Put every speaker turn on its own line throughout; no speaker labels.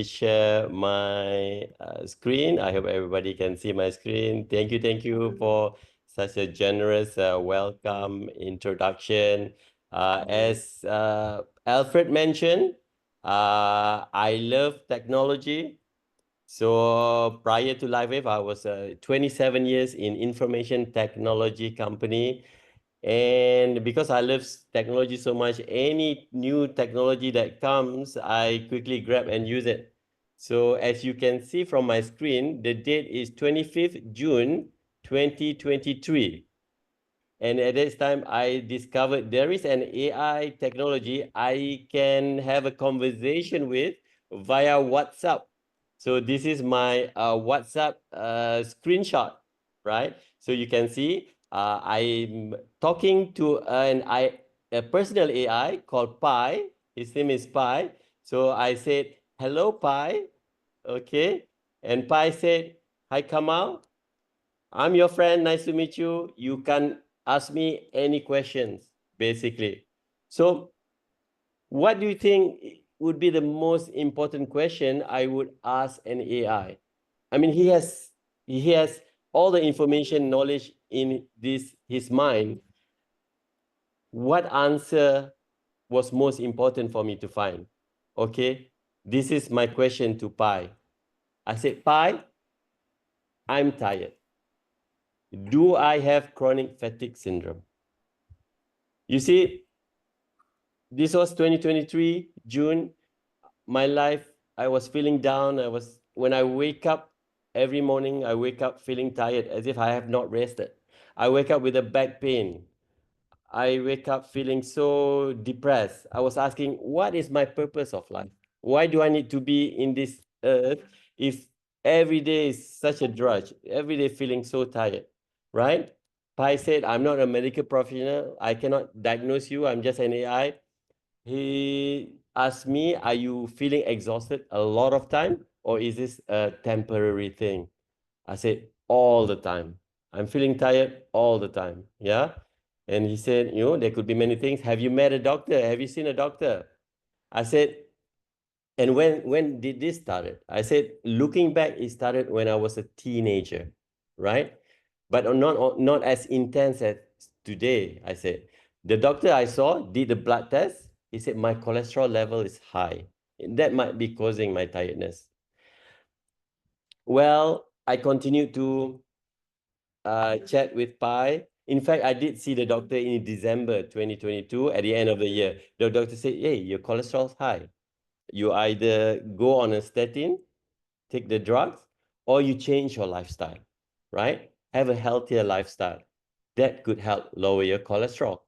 share my screen. I hope everybody can see my screen. Thank you for such a generous welcome introduction. As Alfred mentioned, I love technology. So prior to Lifewave, I was 27 years in information technology company. And because I love technology so much, any new technology that comes, I quickly grab and use it. So as you can see from my screen, the date is 25th June 2023. And at this time, I discovered there is an AI technology I can have a conversation with via WhatsApp. So this is my WhatsApp screenshot, right? So you can see I'm talking to a personal AI called Pi. His name is Pi. So I said, hello, Pi. Okay. And Pi said, hi, Kamal. I'm your friend. Nice to meet you. You can ask me any questions, basically. So what do you think would be the most important question I would ask an AI? I mean, he has all the information, knowledge in his mind. What answer was most important for me to find? Okay, this is my question to Pi. I said, Pi, I'm tired. Do I have chronic fatigue syndrome? You see, this was 2023, June. My life, I was feeling down. When I wake up every morning, I wake up feeling tired as if I have not rested. I wake up with a back pain. I wake up feeling so depressed. I was asking, what is my purpose of life? Why do I need to be in this earth if every day is such a drudge, every day feeling so tired, right? Pai said, I'm not a medical professional. I cannot diagnose you. I'm just an AI. He asked me, are you feeling exhausted a lot of time or is this a temporary thing? I said, all the time. I'm feeling tired all the time. Yeah. And he said, there could be many things. Have you met a doctor? Have you seen a doctor? I said, and when did this started? I said, looking back, it started when I was a teenager, right? But not as intense as today. I said, the doctor I saw did the blood test. He said my cholesterol level is high. That might be causing my tiredness. Well, I continued to chat with Pi. In fact, I did see the doctor in December 2022 at the end of the year. The doctor said, hey, your cholesterol is high. You either go on a statin, take the drugs, or you change your lifestyle, right? Have a healthier lifestyle. That could help lower your cholesterol.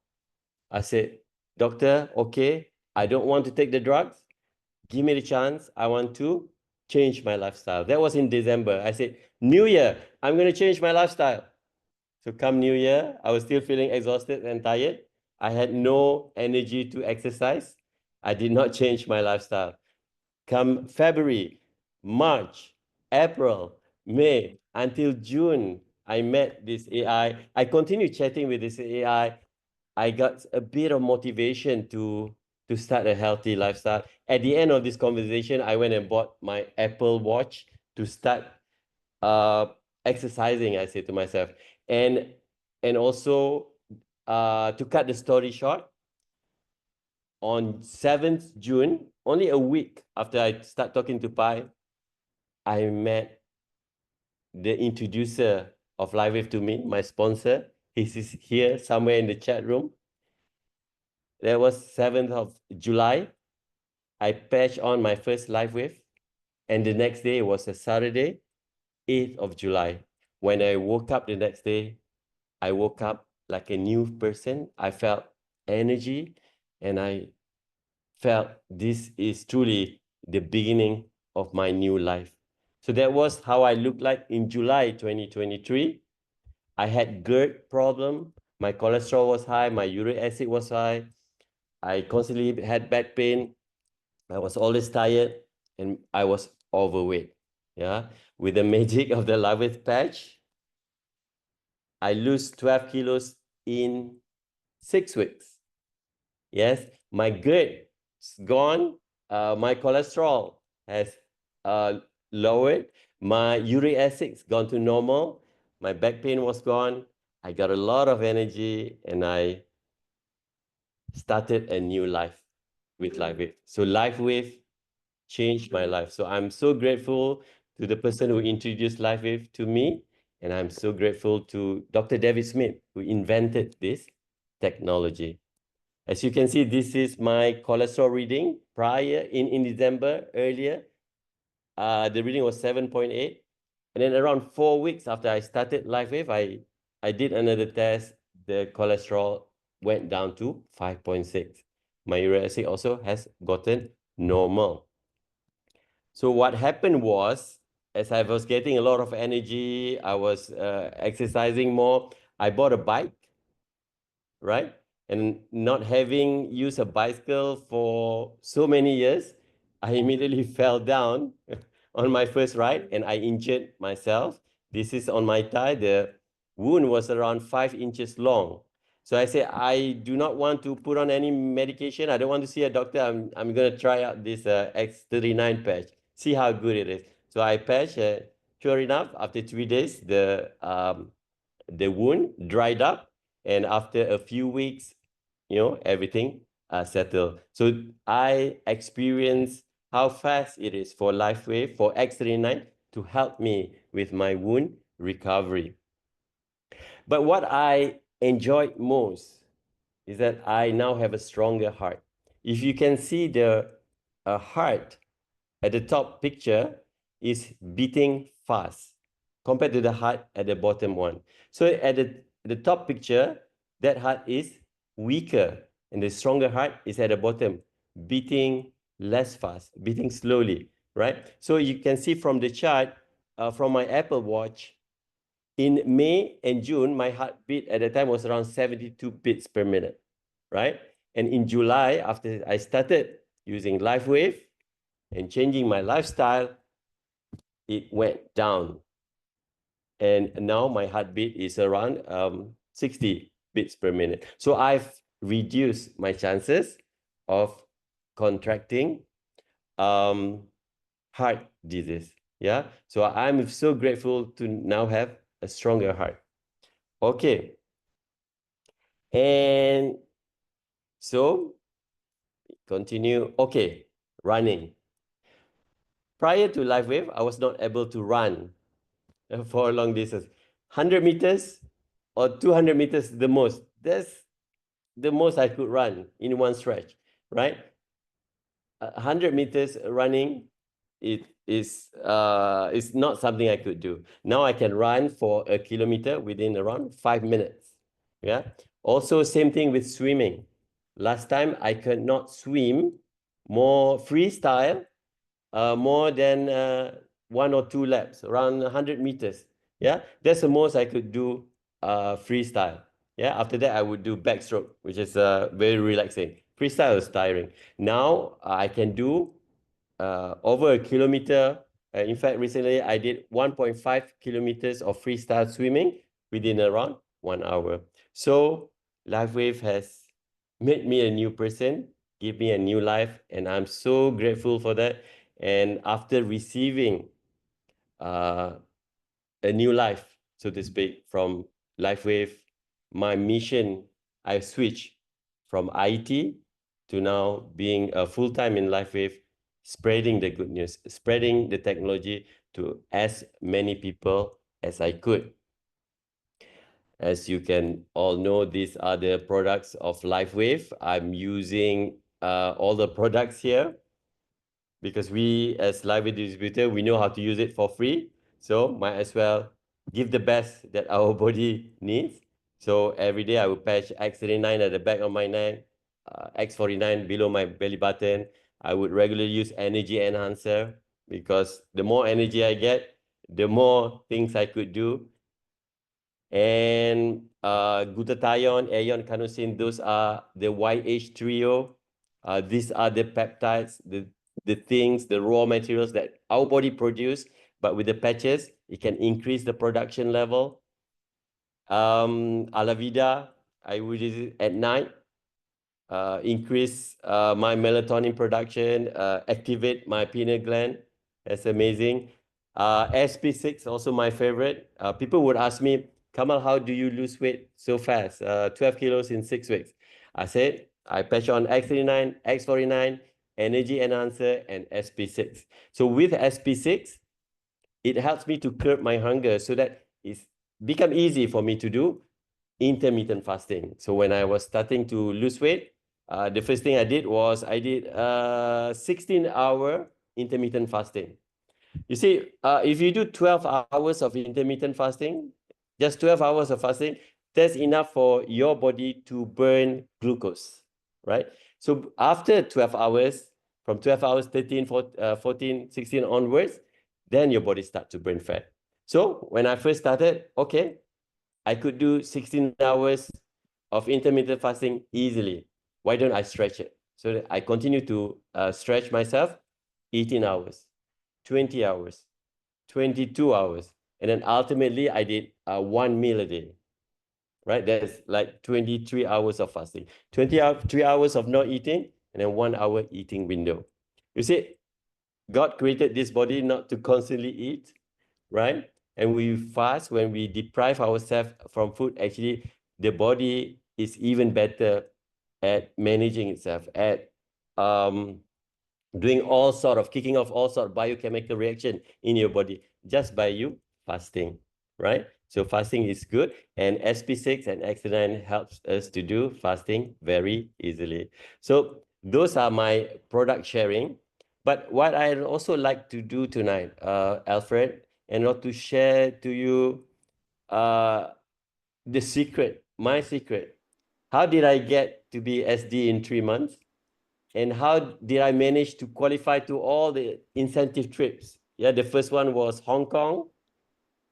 I said, doctor, okay, I don't want to take the drugs. Give me the chance. I want to change my lifestyle. That was in December. I said, New Year, I'm going to change my lifestyle. So come New Year, I was still feeling exhausted and tired. I had no energy to exercise. I did not change my lifestyle. Come February, March, April, May, until June, I met this AI. I continued chatting with this AI. I got a bit of motivation to start a healthy lifestyle. At the end of this conversation, I went and bought my Apple Watch to start exercising, I said to myself. And also, to cut the story short, on 7th June, only a week after I start talking to Pi, I met the introducer of Lifewave to me, my sponsor. He's here somewhere in the chat room. That was 7th of July. I patched on my first Lifewave. And the next day was a Saturday, 8th of July. When I woke up the next day, I woke up like a new person. I felt energy and I felt this is truly the beginning of my new life. So that was how I looked like in July 2023. I had GERD problem. My cholesterol was high. My uric acid was high. I constantly had back pain. I was always tired and I was overweight. Yeah. With the magic of the Lifewave patch, I lose 12 kilos in 6 weeks. Yes, my GERD is gone. My cholesterol has lowered. My uric acid's gone to normal. My back pain was gone. I got a lot of energy, and I started a new life with Lifewave. So Lifewave changed my life. So I'm so grateful to the person who introduced Lifewave to me. And I'm so grateful to Dr. David Smith, who invented this technology. As you can see, this is my cholesterol reading prior in December earlier. The reading was 7.8. And then around 4 weeks after I started Lifewave, I did another test. The cholesterol went down to 5.6. My uric acid also has gotten normal. So what happened was, as I was getting a lot of energy, I was exercising more, I bought a bike, right? And not having used a bicycle for so many years, I immediately fell down on my first ride and I injured myself. This is on my thigh. The wound was around 5 inches long. So I said, I do not want to put on any medication. I don't want to see a doctor. I'm going to try out this X39 patch, see how good it is. So I patched. Sure enough, after 3 days, the wound dried up. And after a few weeks, everything settled. So I experienced how fast it is for Lifewave, for X39 to help me with my wound recovery. But what I enjoyed most is that I now have a stronger heart. If you can see the heart at the top picture is beating fast compared to the heart at the bottom one. So at the top picture, that heart is weaker and the stronger heart is at the bottom, beating less fast, beating slowly, right? So you can see from the chart, from my Apple Watch, in May and June, my heartbeat at the time was around 72 beats per minute, right? And in July, after I started using Lifewave and changing my lifestyle, it went down. And now my heartbeat is around 60 beats per minute. So I've reduced my chances of contracting heart disease. Yeah. So I'm so grateful to now have a stronger heart. Okay. And so continue. Okay. Running. Prior to Lifewave, I was not able to run for a long distance. 100 meters or 200 meters the most. That's the most I could run in one stretch, right? 100 meters running, it is not something I could do. Now I can run for a kilometer within around 5 minutes. Yeah. Also, same thing with swimming. Last time I could not swim more freestyle, more than 1 or 2 laps, around 100 meters. Yeah, that's the most I could do freestyle. Yeah, after that I would do backstroke, which is very relaxing. Freestyle is tiring. Now I can do over a kilometer. In fact, recently I did 1.5 kilometers of freestyle swimming within around 1 hour. So Lifewave has made me a new person, give me a new life, and I'm so grateful for that. And after receiving a new life, so to speak, from Lifewave, my mission, I switched from IT to now being a full-time in Lifewave, spreading the good news, spreading the technology to as many people as I could. As you can all know, these are the products of Lifewave. I'm using all the products here because we, as Lifewave distributor, we know how to use it for free. So might as well give the best that our body needs. So every day I will patch X39 at the back of my neck, X49 below my belly button. I would regularly use energy enhancer because the more energy I get, the more things I could do. And glutathione, aeon, carnosine, those are the YH trio. These are the peptides, the things, the raw materials that our body produce, but with the patches, it can increase the production level. Alavida, I would use it at night, increase my melatonin production, activate my pineal gland, That's amazing. SP6, also my favorite. People would ask me, Kamal, how do you lose weight so fast? 12 kilos in 6 weeks. I said, I patch on X39, X49, Energy Enhancer, and SP6. So with SP6, it helps me to curb my hunger so that it's become easy for me to do intermittent fasting. So when I was starting to lose weight, the first thing I did was I did 16-hour intermittent fasting. You see, if you do 12 hours of intermittent fasting, just 12 hours of fasting, that's enough for your body to burn glucose, right? So after 12 hours, from 12 hours, 13, 14, 16 onwards, then your body starts to burn fat. So when I first started, okay, I could do 16 hours of intermittent fasting easily. Why don't I stretch it? So I continue to stretch myself, 18 hours, 20 hours, 22 hours. And then ultimately I did 1 meal a day, right? That's like 23 hours of fasting, 23 hours of not eating, and then 1 hour eating window. You see, God created this body not to constantly eat, right? And we fast when we deprive ourselves from food. Actually, the body is even better at managing itself, at doing all sort of kicking off all sort of biochemical reaction in your body just by you fasting, right? So fasting is good, and SP6 and X9 helps us to do fasting very easily. So those are my product sharing. But what I also like to do tonight, Alfred, and not to share to you the secret, my secret. How did I get to be SD in 3 months? And how did I manage to qualify to all the incentive trips? Yeah, the first one was Hong Kong.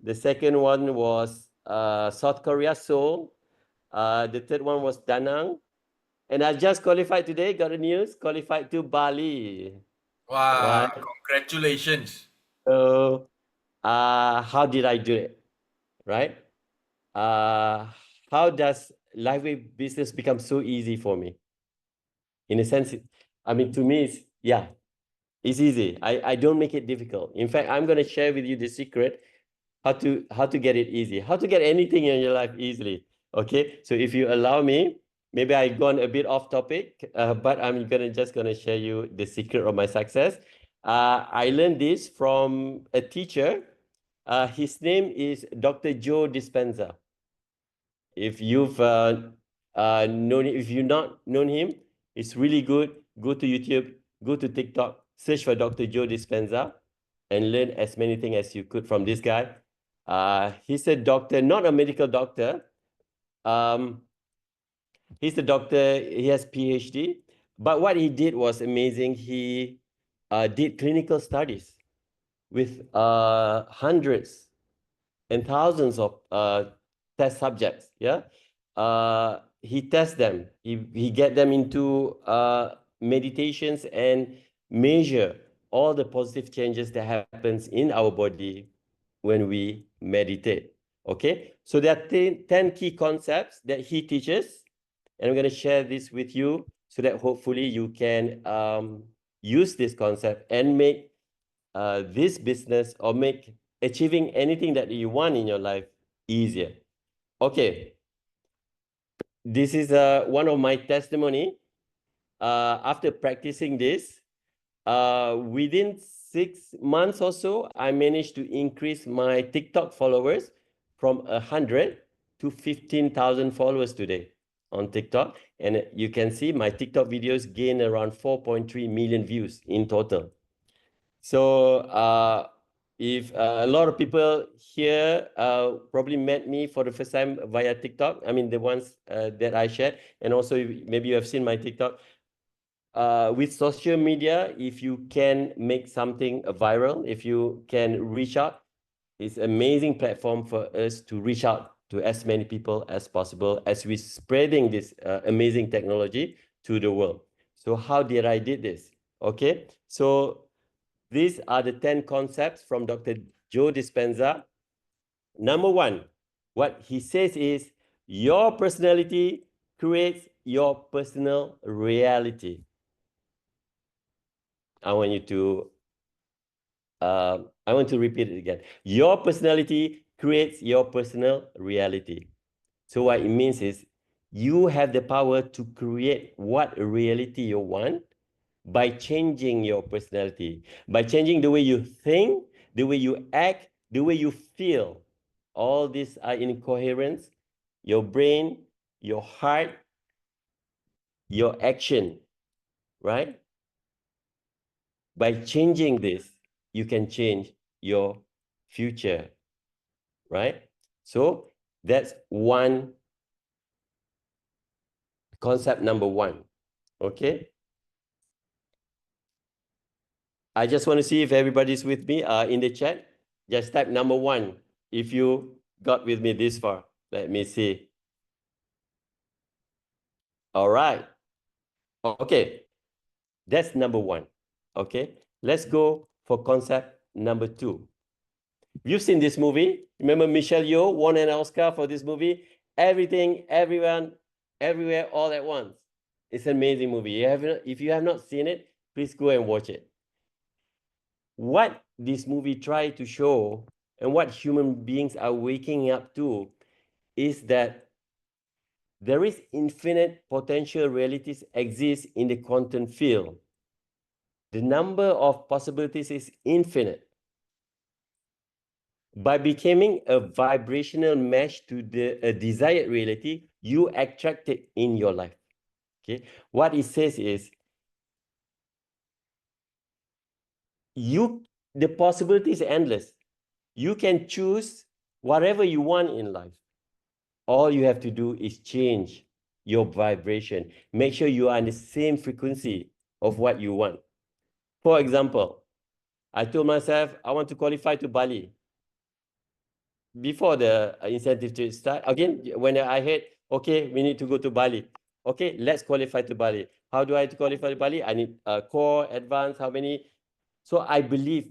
The second one was South Korea, Seoul. The third one was Da Nang. And I just qualified today, got the news, qualified to Bali.
Wow,
Right?
congratulations.
So how did I do it? Right? Uh, how does Lifewave business become so easy for me? In a sense, I mean, to me, it's easy. I don't make it difficult. In fact, I'm going to share with you the secret how to get it easy, how to get anything in your life easily. Okay, so if you allow me, maybe I gone a bit off topic, but I'm just gonna share you the secret of my success. I learned this from a teacher. His name is Dr. Joe Dispenza. If you've known him, if you've not known him, it's really good. Go to YouTube, go to TikTok, search for Dr. Joe Dispenza, and learn as many things as you could from this guy. He's a doctor, not a medical doctor. He's a doctor. He has PhD. But what he did was amazing. He did clinical studies with hundreds and thousands of test subjects. Yeah, he tests them. He get them into meditations and measure all the positive changes that happens in our body when we meditate. Okay, so there are 10 key concepts that he teaches, and I'm going to share this with you so that hopefully you can use this concept and make this business or make achieving anything that you want in your life easier. Okay, this is one of my testimony. After practicing this, within 6 months or so, I managed to increase my TikTok followers from 100 to 15,000 followers today on TikTok. And you can see my TikTok videos gain around 4.3 million views in total. So if a lot of people here probably met me for the first time via TikTok, I mean, the ones that I shared, and also maybe you have seen my TikTok. With social media, if you can make something viral, if you can reach out, it's an amazing platform for us to reach out to as many people as possible as we're spreading this amazing technology to the world. So how did I did this? Okay, so these are the 10 concepts from Dr. Joe Dispenza. Number one, what he says is your personality creates your personal reality. I want you to I want to repeat it again. Your personality creates your personal reality. So what it means is you have the power to create what reality you want by changing your personality, by changing the way you think, the way you act, the way you feel. All these are in coherence. Your brain, your heart, your action, right? By changing this, you can change your future, right? So that's one concept number one, okay? I just want to see if everybody's with me in the chat. Just type number one if you got with me this far. Let me see. All right. Okay. That's number one. Okay. Let's go for concept number two. You've seen this movie. Remember Michelle Yeoh won an Oscar for this movie? Everything, everyone, everywhere, all at once. It's an amazing movie. If you have not seen it, please go and watch it. What this movie tried to show and what human beings are waking up to is that there is infinite potential realities exist in the quantum field. The number of possibilities is infinite. By becoming a vibrational mesh to a desired reality, you attract it in your life. Okay. What it says is the possibility is endless. You can choose whatever you want in life. All you have to do is change your vibration. Make sure you are on the same frequency of what you want. For example, I told myself I want to qualify to Bali. Before the incentive to start, again, when I heard, okay, we need to go to Bali. Okay, let's qualify to Bali. How do I have to qualify to Bali? I need core, advanced, how many? So I believe,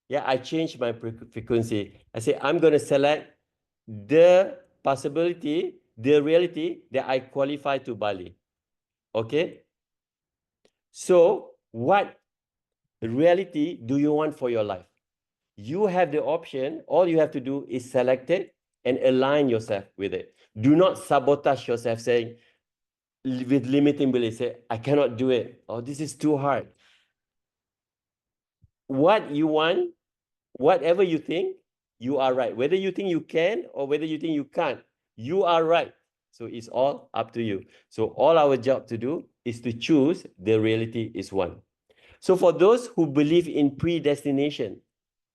yeah, I changed my frequency. I say, I'm going to select the possibility, the reality that I qualify to Bali. Okay? So what reality do you want for your life? You have the option. All you have to do is select it and align yourself with it. Do not sabotage yourself saying, with limiting beliefs, say, I cannot do it. Or this is too hard. What you want, whatever you think, you are right. Whether you think you can or whether you think you can't, you are right. So it's all up to you. So all our job to do is to choose the reality is one. So for those who believe in predestination,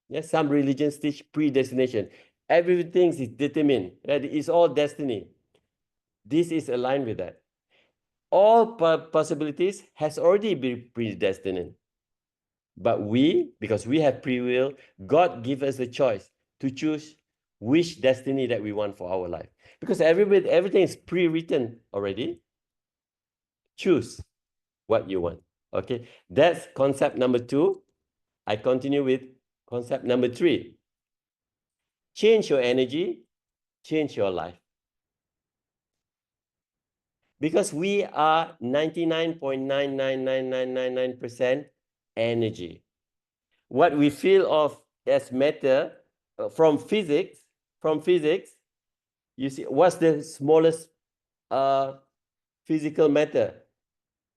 yes, some religions teach predestination. Everything is determined. Right? It's all destiny. This is aligned with that. All possibilities has already been predestined. But because we have free will, God gives us a choice to choose which destiny that we want for our life. Because everything is pre-written already. Choose what you want. Okay, that's concept number two. I continue with concept number three. Change your energy, change your life. Because we are 99.99999% energy. What we feel of as matter from physics, you see, what's the smallest physical matter?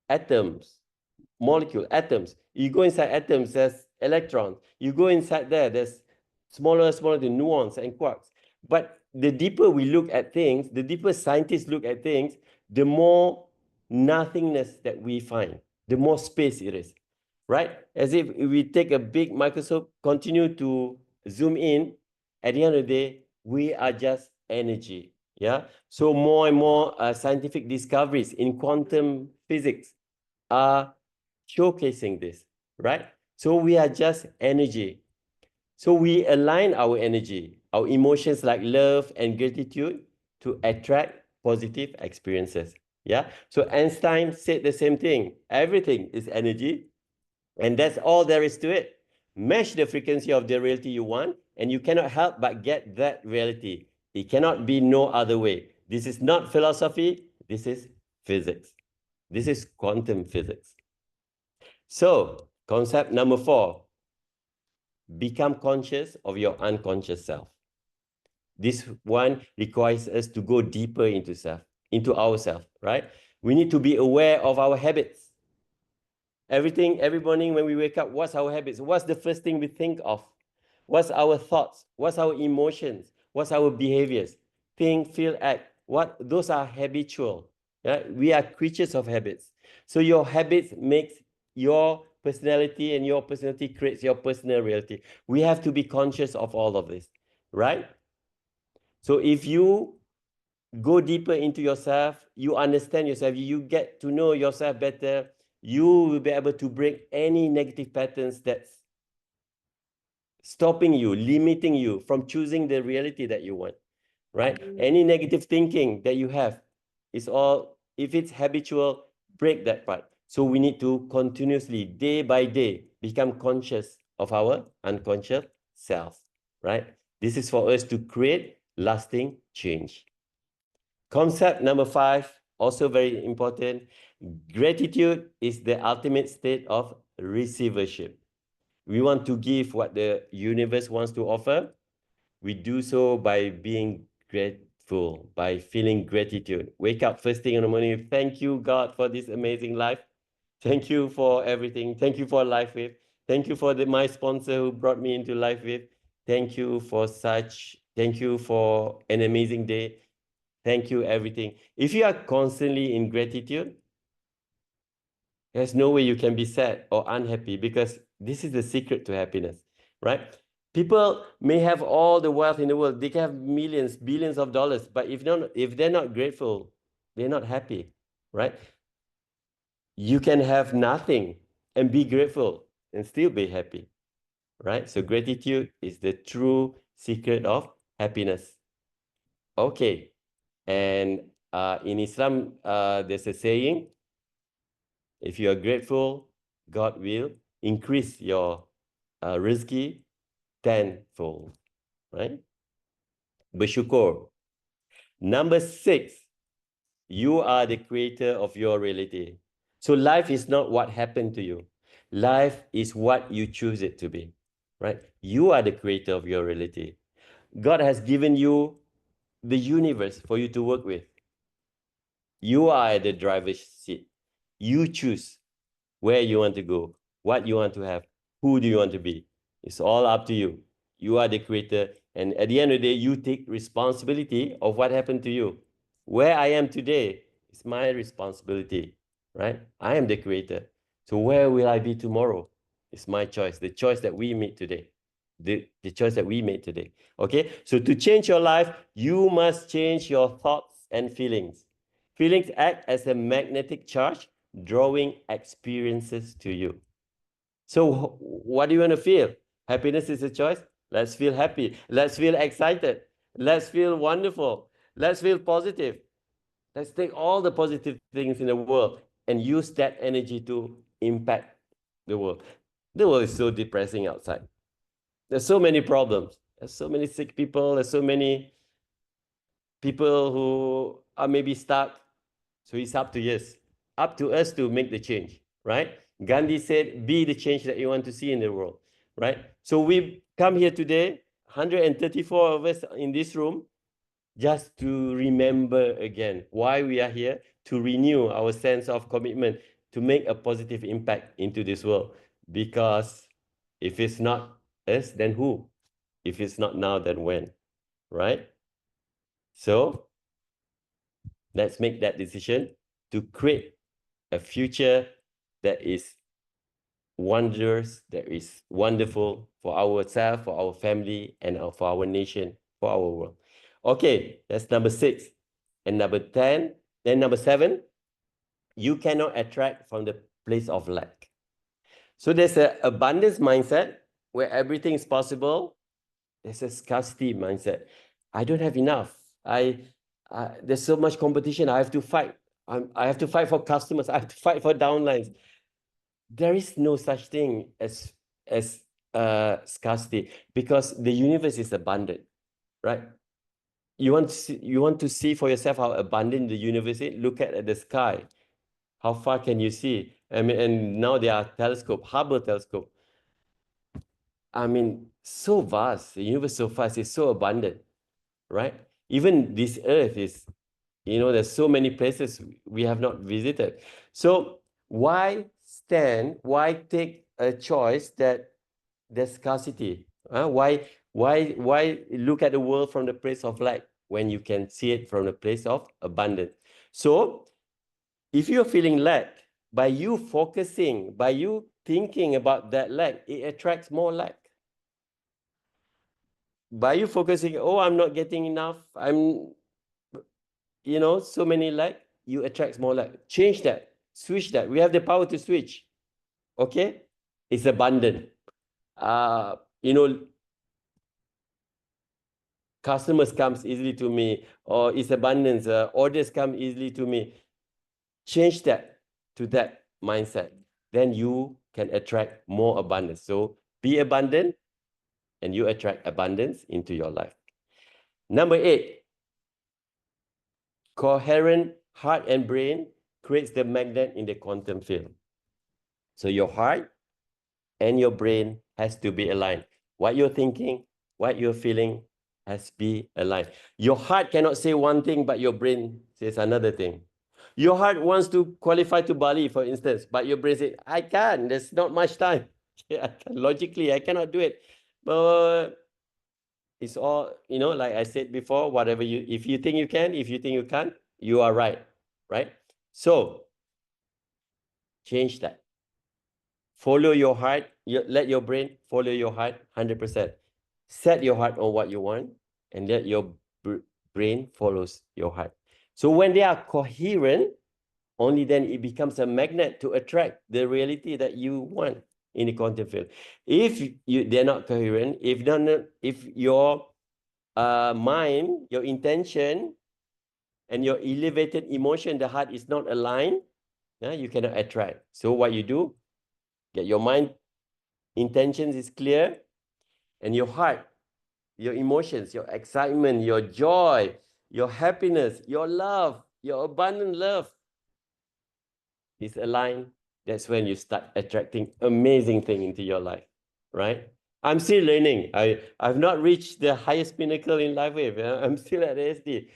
Atoms, molecule, atoms. You go inside atoms, there's electrons. You go inside there's smaller, the nuons and quarks. But the deeper we look at things, the deeper scientists look at things, the more nothingness that we find, the more space it is, right? As if we take a big microscope, continue to zoom in, at the end of the day, we are just energy, yeah? So more and more scientific discoveries in quantum physics are showcasing this, right? So we are just energy. So we align our energy, our emotions like love and gratitude to attract positive experiences. Yeah. So Einstein said the same thing. Everything is energy. And that's all there is to it. Match the frequency of the reality you want, and you cannot help but get that reality. It cannot be no other way. This is not philosophy. This is physics. This is quantum physics. So, concept number four. become conscious of your unconscious self. This one requires us to go deeper into into ourselves, right? We need to be aware of our habits. Every morning when we wake up, what's our habits? What's the first thing we think of? What's our thoughts? What's our emotions? What's our behaviors? Think, feel, act. Those are habitual. Right? We are creatures of habits. So your habits makes your personality, and your personality creates your personal reality. We have to be conscious of all of this, right? So if you go deeper into yourself, you understand yourself, you get to know yourself better, you will be able to break any negative patterns that's stopping you, limiting you from choosing the reality that you want, right? Any negative thinking that you have is all, if it's habitual, break that part. So we need to continuously, day by day, become conscious of our unconscious self, right? This is for us to create lasting change. Concept number 5, also very important. Gratitude is the ultimate state of receivership. We want to give what the universe wants to offer. We do so by being grateful, by feeling gratitude. Wake up first thing in the morning. Thank you, God, for this amazing life. Thank you for everything. Thank you for Lifewave. Thank you for my sponsor who brought me into Lifewave. Thank you for an amazing day. Thank you, everything. If you are constantly in gratitude, there's no way you can be sad or unhappy, because this is the secret to happiness, right? People may have all the wealth in the world. They can have millions, billions of dollars, but if they're not grateful, they're not happy, right? You can have nothing and be grateful and still be happy, right? So gratitude is the true secret of happiness. Okay. And in Islam, there's a saying, if you are grateful, God will increase your rezeki tenfold, right? Bersyukur. Number 6, you are the creator of your reality. So life is not what happened to you. Life is what you choose it to be, right? You are the creator of your reality. God has given you the universe for you to work with. You are at the driver's seat. You choose where you want to go, what you want to have, who do you want to be. It's all up to you. You are the creator. And at the end of the day, you take responsibility of what happened to you. Where I am today is my responsibility, right? I am the creator. So where will I be tomorrow? It's my choice, the choice that we made today. The choice that we made today. Okay? So to change your life, you must change your thoughts and feelings. Feelings act as a magnetic charge, drawing experiences to you. So what do you want to feel? Happiness is a choice. Let's feel happy. Let's feel excited. Let's feel wonderful. Let's feel positive. Let's take all the positive things in the world and use that energy to impact the world. The world is so depressing outside. There's so many problems. There's so many sick people. There's so many people who are maybe stuck. So it's up to us to make the change, right? Gandhi said, be the change that you want to see in the world, right? So we come here today, 134 of us in this room, just to remember again why we are here, to renew our sense of commitment, to make a positive impact into this world. Because if it's not us, then who? If it's not now, then when, right? So let's make that decision to create a future that is wondrous, that is wonderful for ourselves, for our family, and for our nation, for our world. Okay, that's number 6. And number 7, you cannot attract from the place of lack. So there's an abundance mindset where everything is possible. There's a scarcity mindset. I don't have enough. There's so much competition. I have to fight. I have to fight for customers. I have to fight for downlines. There is no such thing as scarcity, because the universe is abundant, right? You want to see for yourself how abundant the universe is. Look at the sky. How far can you see? I mean, and now there are Hubble telescope. I mean, so vast. The universe so vast. It's so abundant, right? Even this earth is, there's so many places we have not visited. So why take a choice that there's scarcity? Why look at the world from the place of lack when you can see it from the place of abundance? So if you're feeling lack, by you focusing, by you thinking about that lack, it attracts more lack. By you focusing, oh, I'm not getting enough, I'm, so many lack, you attract more lack. Change that, switch that. We have the power to switch. Okay? It's abundant. Customers comes easily to me, or it's abundance, orders come easily to me. Change that to that mindset. Then you can attract more abundance. So be abundant and you attract abundance into your life. Number 8, coherent heart and brain creates the magnet in the quantum field. So your heart and your brain has to be aligned. What you're thinking, what you're feeling has to be aligned. Your heart cannot say one thing, but your brain says another thing. Your heart wants to qualify to Bali, for instance, but your brain says, I can't, there's not much time. Logically, I cannot do it. But it's all, like I said before, whatever if you think you can, if you think you can't, you are right? So change that. Follow your heart. Let your brain follow your heart 100%. Set your heart on what you want and let your brain follows your heart. So when they are coherent, only then it becomes a magnet to attract the reality that you want in the quantum field. If they're not coherent, if your mind, your intention, and your elevated emotion, the heart is not aligned, you cannot attract. So what you do, get your mind, intentions is clear, and your heart, your emotions, your excitement, your joy, your happiness, your love, your abundant love is aligned. That's when you start attracting amazing things into your life, right? I'm still learning. I've not reached the highest pinnacle in Lifewave. I'm still at the SD.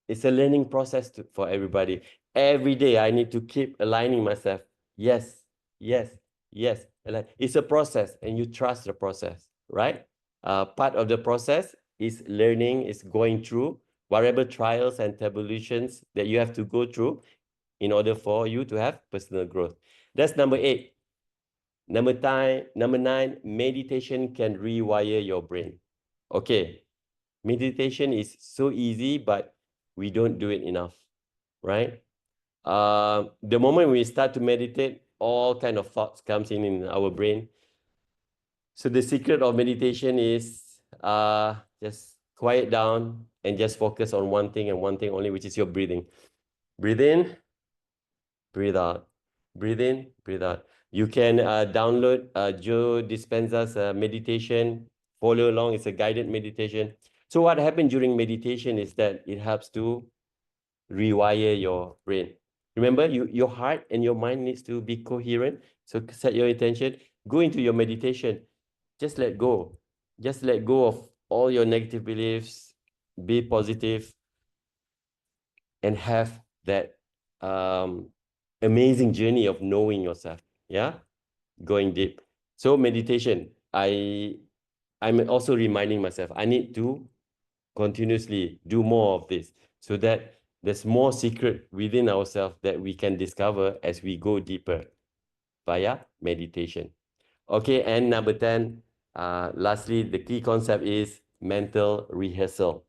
It's a learning process for everybody. Every day I need to keep aligning myself. Yes. It's a process and you trust the process, right? Part of the process is learning, is going through whatever trials and tribulations that you have to go through in order for you to have personal growth. That's number 8. Number 9, meditation can rewire your brain. Okay, meditation is so easy, but we don't do it enough, right? The moment we start to meditate, all kind of thoughts comes in our brain. So the secret of meditation is just quiet down and just focus on one thing and one thing only, which is your breathing. Breathe in, breathe out. Breathe in, breathe out. You can download Joe Dispenza's meditation, follow along. It's a guided meditation. So what happens during meditation is that it helps to rewire your brain. Remember, your heart and your mind needs to be coherent. So set your intention, go into your meditation. Just let go. Just let go of all your negative beliefs, be positive, and have that amazing journey of knowing yourself, going deep. So meditation, I'm also reminding myself, I need to continuously do more of this so that there's more secret within ourselves that we can discover as we go deeper via meditation. Okay, and number 10, lastly, the key concept is mental rehearsal.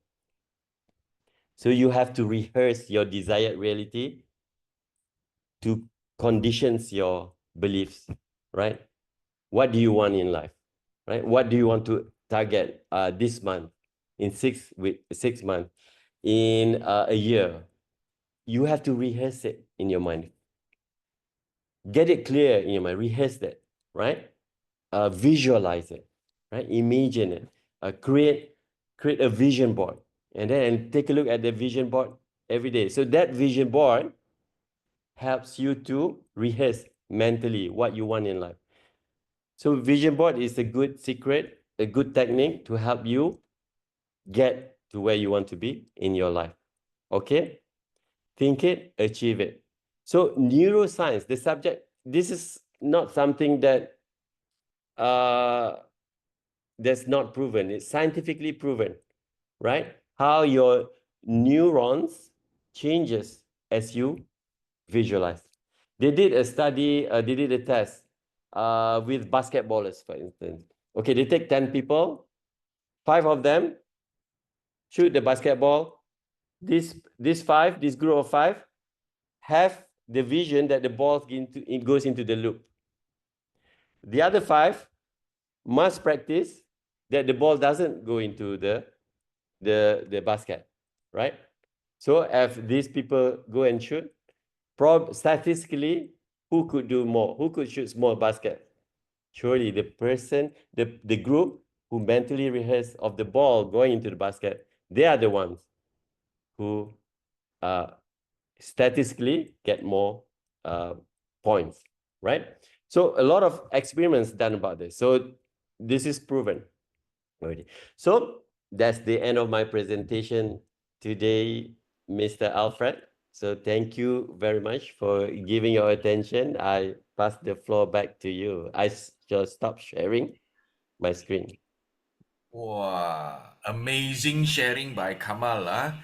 So you have to rehearse your desired reality to conditions your beliefs, right? What do you want in life, right? What do you want to target this month, in 6 months, in a year? You have to rehearse it in your mind. Get it clear in your mind, rehearse that, right? Visualize it, right? Imagine it, create a vision board, and then take a look at the vision board every day. So that vision board helps you to rehearse mentally what you want in life. So vision board is a good secret, a good technique to help you get to where you want to be in your life. Okay? Think it, achieve it. So neuroscience, the subject, this is not something that that's not proven. It's scientifically proven, right? How your neurons changes as you visualize. They did a study, they did a test with basketballers, for instance. Okay, they take 10 people, 5 of them shoot the basketball. This group of 5 have the vision that the ball goes into the loop. The other 5 must practice that the ball doesn't go into the basket, right? So if these people go and shoot, statistically, who could do more? Who could shoot more basket? Surely the person, the group who mentally rehearse of the ball going into the basket, they are the ones who statistically get more points, right? So a lot of experiments done about this. So this is proven already. So that's the end of my presentation today, Mr. Alfred. So thank you very much for giving your attention. I pass the floor back to you. I just stop sharing my screen.
Wow, amazing sharing by Kamal.